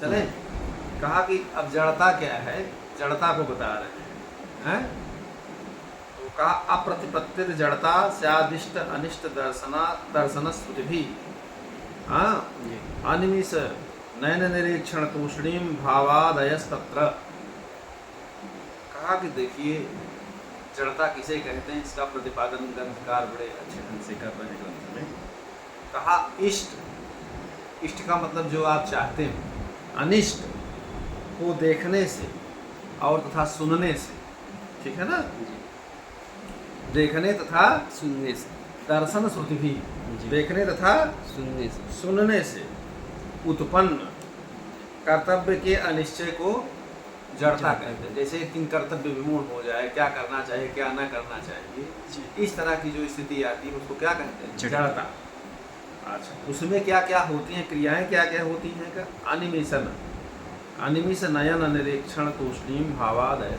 चले। कहा कि अब जड़ता क्या है, जड़ता को बता रहे हैं। तो कहा अप्रतिपत्तिर जड़ता स्यादिष्ट अनिष्ट दर्शन स्तुति भी। हाँ, अनिमिष नयन निरीक्षण तूषणीम भावादयस्तत्र। कहा कि देखिए जड़ता किसे कहते हैं, इसका प्रतिपादन ग्रंथकार बड़े अच्छे ढंग से कर रहे हैं ग्रंथ में। कहा इष्ट, इष्ट का मतलब जो आप चाहते हैं, अनिष्ट को देखने से और तथा सुनने से, ठीक है ना, देखने तथा सुनने से, दर्शन श्रुति भी, देखने तथा सुनने से उत्पन्न कर्तव्य के अनिश्चय को जड़ता कहते हैं। जैसे कि कर्तव्य विमूढ़ हो जाए, क्या करना चाहिए क्या ना करना चाहिए, इस तरह की जो स्थिति आती है उसको क्या कहते हैं, जड़ता। अच्छा, उसमें क्या क्या होती हैं, क्रियाएं क्या क्या होती हैं का? अनिमिशन, अनिमिष नयन निरीक्षण तूष्णीम भावादय।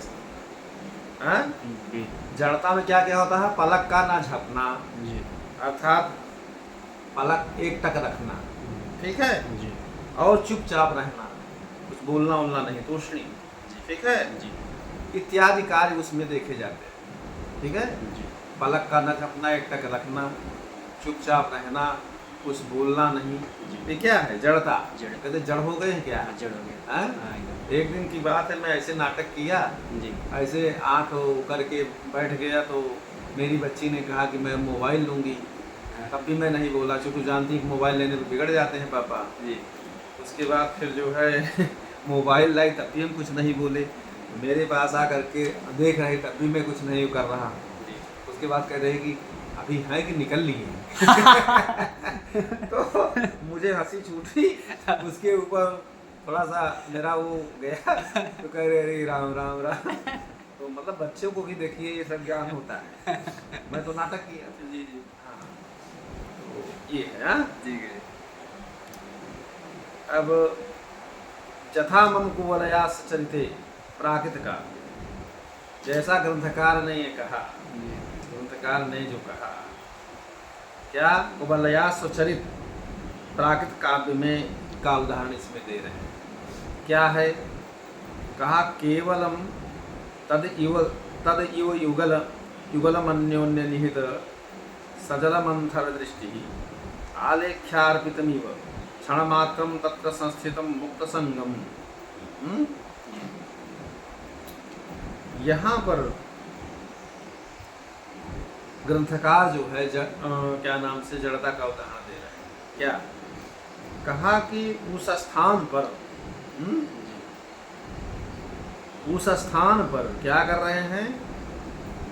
जड़ता में क्या क्या होता है? पलक का ना झपना, अर्थात पलक एक टक रखना, ठीक है, और चुपचाप रहना, कुछ बोलना उलना नहीं, तूष्णी, ठीक है, इत्यादि कार्य उसमें देखे जाते हैं, ठीक है। पलक का न झपना, एक टक रखना, चुपचाप रहना, कुछ बोलना नहीं, ये क्या है? जड़ता। कहते जड़ हो गए हैं क्या? जड़ हो गया। एक दिन की बात है, मैं ऐसे नाटक किया, ऐसे आंख करके बैठ गया, तो मेरी बच्ची ने कहा कि मैं मोबाइल लूँगी, तब भी मैं नहीं बोला, क्योंकि जानती कि मोबाइल लेने पर बिगड़ जाते हैं पापा जी। उसके बाद फिर जो है मोबाइल लाई, तब भी हम कुछ नहीं बोले, मेरे पास आ करके देख रहे, तब भी मैं कुछ नहीं कर रहा। उसके बाद कह रहे कि अभी है कि निकल ली है तो मुझे हंसी छूटी, उसके ऊपर थोड़ा सा मेरा वो गया, तो कह रहे अरे राम राम राम। तो मतलब बच्चों को भी देखिए ये सब ज्ञान होता है। मैं तो नाटक किया जी जी। हाँ, तो ये है जी। अब जथा मम कुवलयास चरिते प्राकृत का, जैसा ग्रंथकार ने ये कहा, ग्रंथकार ने जो कहा क्या, कुवलयास चरित प्राकृत काव्य में का उदाहरण इसमें दे रहे हैं। क्या है? कहा केवलम तद इव युगलम अन्योन्य निहित सजल मंथर दृष्टि आलेख्यार्पितमिव क्षणमात्रम तत्र संस्थितम मुक्त संगम। यहाँ पर ग्रंथकार जो है क्या नाम से जड़ता का उदाहरण दे रहे हैं। क्या कहा कि उस स्थान पर, उस स्थान पर क्या कर रहे हैं?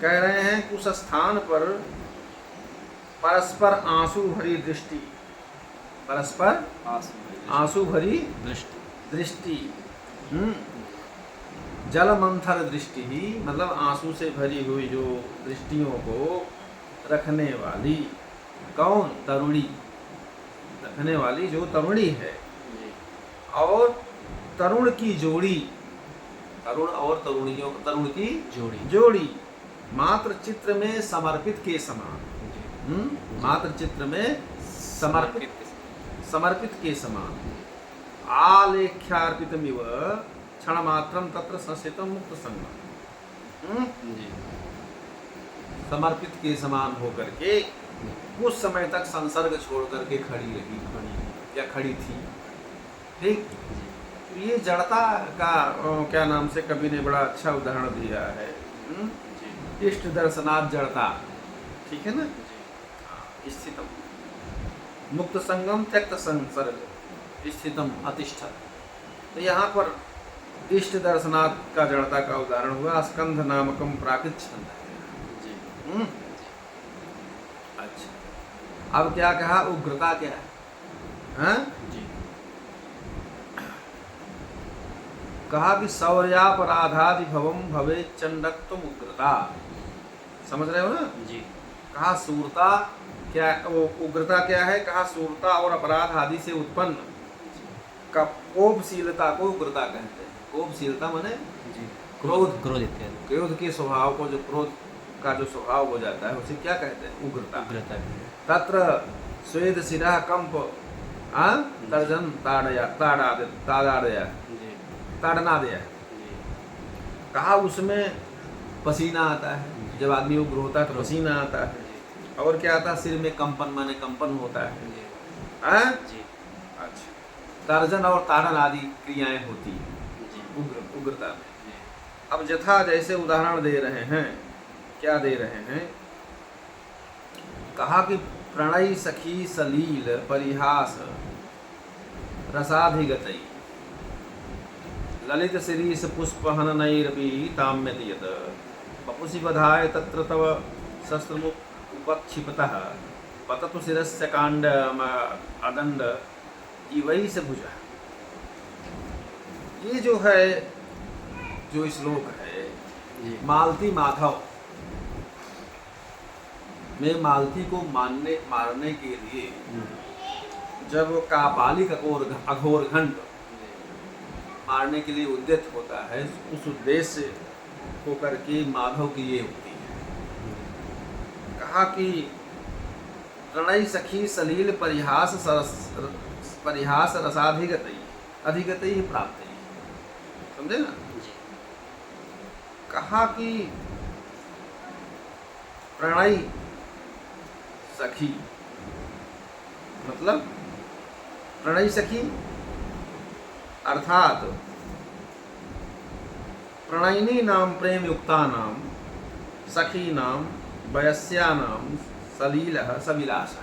कह रहे हैं कि उस स्थान पर परस्पर आंसू भरी दृष्टि, परस्पर आंसू भरी दृष्टि, जल मंथर दृष्टि ही, मतलब आंसू से भरी हुई जो दृष्टियों को रखने वाली, कौन? तरुणी, रखने वाली जो तरुणी है, और तरुण की जोड़ी, तरुण और तरुणियों, तरुण की जोड़ी मात्र चित्र में समर्पित के समान, मात्र चित्र में समर्पित के समान, आलेख्यार्पितमिव क्षणमात्रम तत्र संस्थितम मुक्त संगम, समर्पित के समान होकर के कुछ समय तक संसर्ग छोड़ करके खड़ी रही या खड़ी थी, ठीक। ये जड़ता का क्या नाम से कवि ने बड़ा अच्छा उदाहरण दिया है। इष्ट दर्शनात् जड़ता, ठीक है ना। स्थितम मुक्त संगम त्यक्त संसर्ग स्थितम अतिष्ठत। तो यहाँ पर इष्ट दर्शनात् का जड़ता का उदाहरण हुआ स्कंध नामकम प्राकृत छंद। अच्छा, अब क्या कहा? उग्रता क्या है? हाँ? कहा कि शौर्यापराधादि भवम भवे चंडत्व उग्रता। समझ रहे हो ना जी। कहा सूरता क्या, वो उग्रता क्या है? कहा सूरता और अपराध आदि से उत्पन्न का कोपशीलता को उग्रता कहते हैं। कोपशीलता माने क्रोध, क्रोध के स्वभाव को, जो क्रोध का जो स्वभाव हो जाता है उसे क्या कहते हैं? उग्रता। तत्र स्वेद शिरा कंप हाँ तर्जन ताड़या ताड़ादया जी ताड़ना दिया। जी कहा उसमें पसीना आता है, जब आदमी उग्र होता है तो पसीना आता है। जी और क्या आता है, सिर में कंपन माने कंपन होता है। जी हाँ जी अच्छा, तर्जन और ताड़न आदि क्रियाएं होती हैं जी उग्रता में। जी अब यथा जैसे उदाहरण दे रहे हैं, क्या दे रहे हैं, कहा कि प्रणय सखी सलील परिहास रसाधिगतई ललित शिरीष पुष्पहन नैरपि ताम्यति यत् वपुषि बधाय तत्र तव शस्त्रमुख उपक्षिपतः पततु शिरस्य कांड अदंड इवैस भुजः। ये जो है, जो श्लोक है, जी मालती माधव में मालती को मारने के लिए जब कापालिक अघोर घंट मारने के लिए उद्यत होता है, उस उद्देश्य होकर के माधव की ये उक्ति है। कहा कि प्रणय सखी सलील परिहास रसाधिगतई अधिगतई ही प्राप्त है, समझे ना। जी कहा कि प्रणय सखी मतलब प्रणय सखी अर्थात प्रणयिनी नाम प्रेम युक्ता नाम सखी नाम वयस्या नाम सलील सविलास।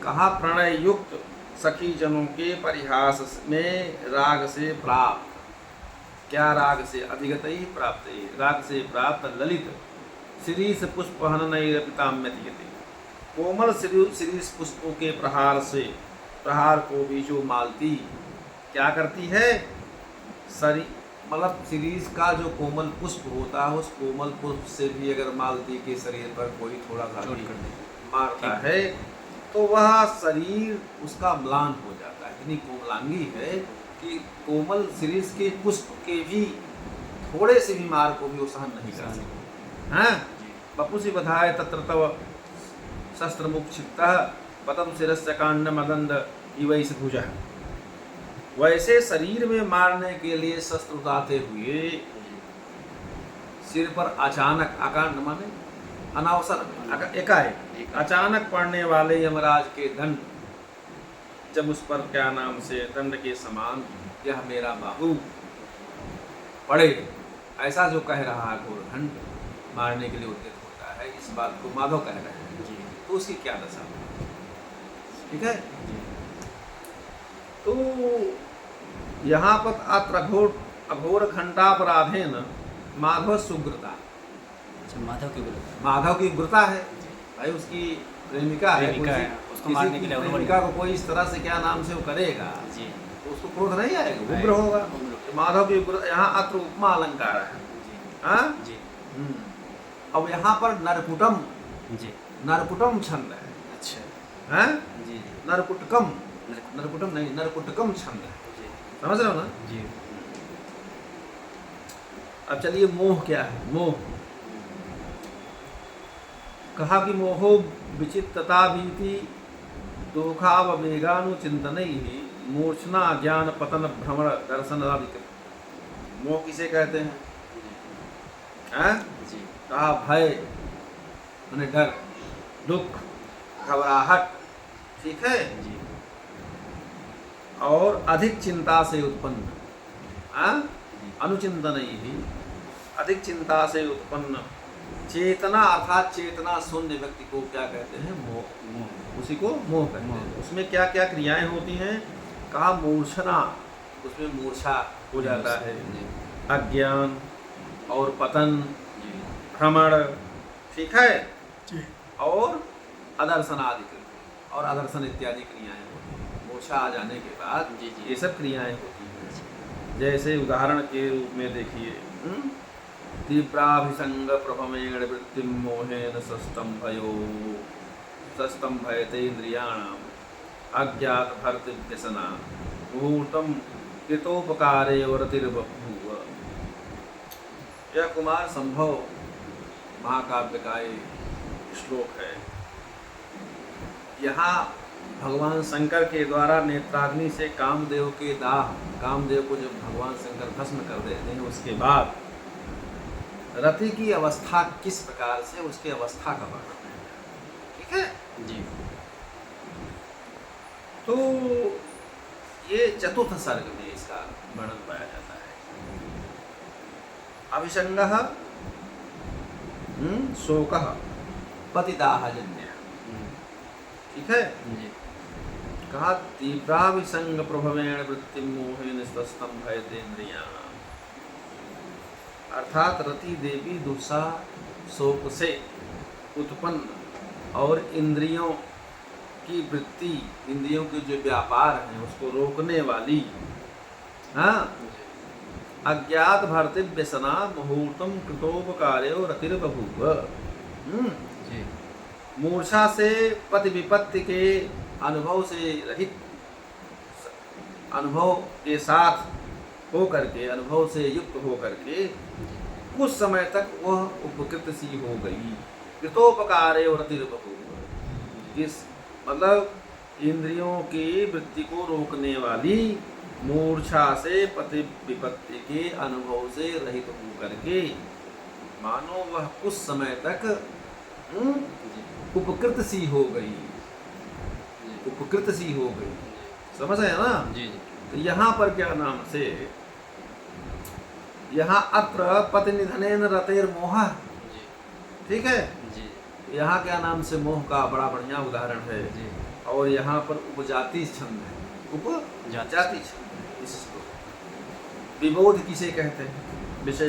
कहा प्रणय युक्त सखी जनों के परिहास में राग से प्राप्त, क्या राग से, अधिगत ही प्राप्त, राग से प्राप्त ललित शिरीष पुष्पहन नैरपिताम्यति, कोमल शिरीष पुष्पों के प्रहार को भी जो मालती क्या करती है, मतलब शिरीष का जो कोमल पुष्प होता है, उस कोमल पुष्प से भी अगर मालती के शरीर पर कोई थोड़ा सा चोट कर दे मारता है तो वह शरीर उसका म्लान हो जाता है। इतनी कोमलांगी है कि कोमल शिरीष के पुष्प के भी थोड़े से भी मार को भी वो सहन नहीं कर सकती। हाँ बपुषि बधाय तत्र तव शस्त्र मुख क्षिप्तः पतम शिरस्य कांड मदंड इवैस भुजः। वैसे शरीर में मारने के लिए शस्त्र उतारते हुए सिर पर अचानक, अकांड माने अनावसर, एकाएक अचानक पड़ने वाले यमराज के दंड, जब उस पर क्या नाम से दंड के समान यह मेरा बाहु पड़े, ऐसा जो कह रहा है घोरघंट मारने के लिए उद्यत होता है, इस बात को माधव कह रहे हैं, तो उसकी क्या दशा होगी। ठीक है, तो यहाँ पर अत्र अघोर घंटापराधेन माधव सुग्रता, माधव की उग्रता है भाई, उसकी प्रेमिका है, उसको मारने के लिए प्रेमिका को कोई इस तरह से क्या नाम से वो करेगा जी तो उसको क्रोध नहीं आएगा, उग्र होगा। तो माधव की उग्रता, यहाँ अत्र उपमा अलंकार है। हाँ जी अब यहाँ पर नरकुटम, जी नरकुटम छंद है। अच्छा हैं जी नरकुटकम, नरकुटम नहीं, नरकुटकम छंद है, जी समझ रहे हो ना। जी अब चलिए मोह क्या है। मोह कहा कि मोहो विचित्तता भीति दोखावेगानुचिंतन ही मूर्छना ज्ञान पतन भ्रमण दर्शन आदि। मोह किसे कहते हैं? हैं? जी कहा भय माने डर, दुख, घबराहट, ठीक है, जी और अधिक चिंता से उत्पन्न, हाँ? जी अनुचिंतन ही अधिक चिंता से उत्पन्न चेतना, अर्थात चेतना शून्य व्यक्ति को क्या कहते हैं? मोह। उसी को मोह कहते हैं। उसमें क्या क्या क्रियाएं होती हैं? कहा मूर्छना, उसमें मूर्छा हो जाता है, अज्ञान और पतन, भ्रमण, ठीक है, और अदर्शन आदि, और अदर्शन इत्यादि क्रियाएं होती हैं। मूर्छा आ जाने के बाद जी, जी। ये सब क्रियाएं होती हैं। जैसे उदाहरण के रूप में देखिए, तीव्राभिसंग प्रभमेण वृत्तिम मोहेन सस्तंभयते इंद्रियाणाम अज्ञात भर्त व्यसना मुहूर्तम कृतोपकारे वरतिर्बभूव। यह कुमार संभव महाकाव्य का एक श्लोक है। यहाँ भगवान शंकर के द्वारा नेत्राग्नि से कामदेव के दाह, कामदेव को जब भगवान शंकर भस्म कर देते हैं उसके बाद रति की अवस्था किस प्रकार से, उसकी अवस्था का वर्णन है। ठीक है जी। तो ये चतुर्थ सर्ग में इसका वर्णन पाया जाता है। अभिसंगः शोकः पतिदाहजन्य। ठीक है, जी। कहा तीव्राभिसंग प्रभवेण वृत्ति मोहेन स्तस्तम भयतेन्द्रिया, अर्थात रति देवी दुस्सा शोक से उत्पन्न और इंद्रियों की वृत्ति, इंद्रियों के जो व्यापार हैं उसको रोकने वाली, हाँ, अज्ञात भर्ति व्यसना मुहूर्तम कृतोपकार्यो रतिर्बभूव। जी। मूर्छा से पति विपत्ति के अनुभव से रहित, अनुभव के साथ हो करके, अनुभव से युक्त हो करके कुछ समय तक वह उपकृत सी हो गई। कृतोपकार्यो रतिर्बभूव, इस मतलब इंद्रियों की वृत्ति को रोकने वाली, मूर्छा से पति विपत्ति के अनुभव से रहित हो करके मानो वह कुछ समय तक उपकृत सी हो गई, उपकृत सी हो गई। समझ आया ना? जी जी। तो यहाँ पर क्या नाम से, यहाँ अत्र पति निधनेन रतेर मोह। जी। ठीक है, जी। यहाँ क्या नाम से मोह का बड़ा बढ़िया उदाहरण है। जी। और यहाँ पर उपजाति छंद है, उपजाति छंद है। इसको विबोध किसे कहते हैं? विषय